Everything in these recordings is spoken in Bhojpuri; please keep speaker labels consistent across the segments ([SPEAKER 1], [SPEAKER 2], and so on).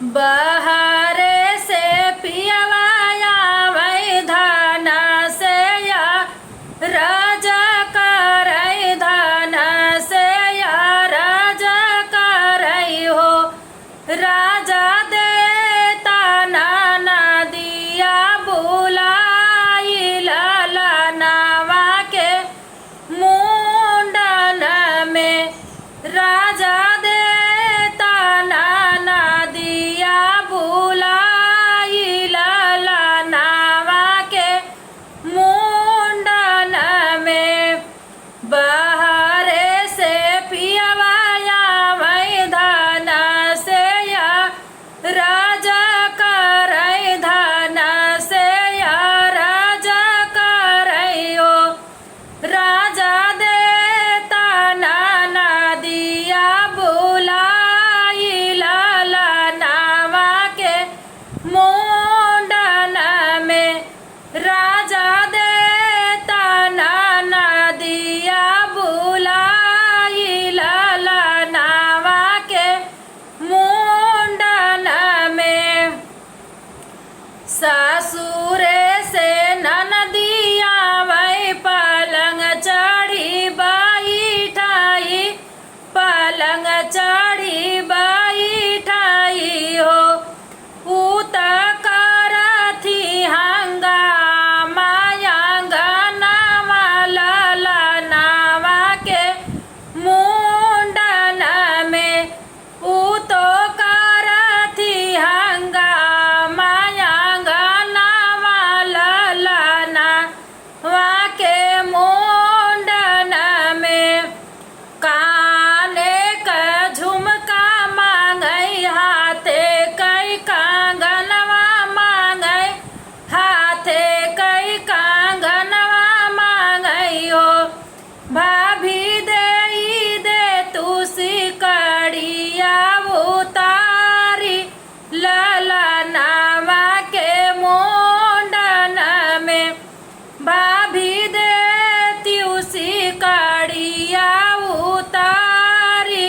[SPEAKER 1] बहारे से पियवाया वै धान से या राजा करई धान से या राजा करई हो। राजा देता नाना दिया बुलाई ललनावा के मुंडन में। राजा देता नाना दिया बुलाई ललनावा के मुंडन में। बहारे से पियवाया वै धान से या राजा करई धान से या राजा करई हो। राजा देता नाना दिया बुलाई ललनावा के मुंडन में। राजा देता नाना दिया बुलाई ललनावा के मुंडन में। ससुरे से ननदिया वै पलंग चढ़ी बैठाई पलंग चढ़ी बैठाई हो। उत करथी हंगामा आंगनवा ललनावा के मुंडन में। उतो करथी हंगामा आंगनवा ललनावा के मुंडन में। काने का झुमका मांगई हाथे कई कंगनवा मांगई हाथे कई कंगनवा मांगई हो। भाभी दे तू सिकड़िया उतारी ललनावा के मुंडन में। भाभी देती सिकड़िया उतारी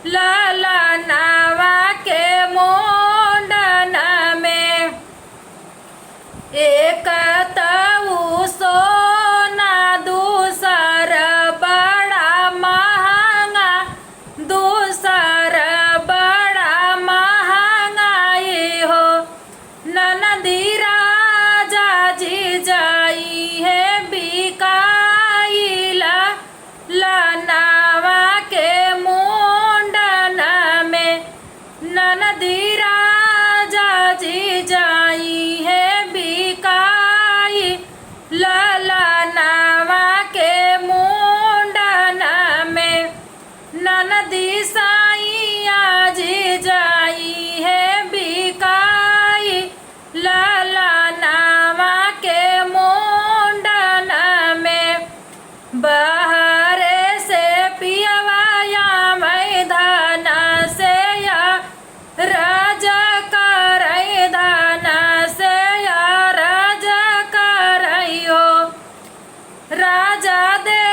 [SPEAKER 1] ललनावा के मुंडन में। एक तऊ सोना दूसर बड़ा महंगा दूसर बड़ा महंगाई हो। ननदी राजा जी जाई है बिकाई ललनावा के मुंडन में। ननदी राजा जी जाई है बिकाई ललनावा के मुंडन में। ननदी साइया जी जाई है बिकाई ललनावा के मुंडन में। बहारे से पियवाया वै धान से या राजा करई धान से या राजा करई हो। राजा दे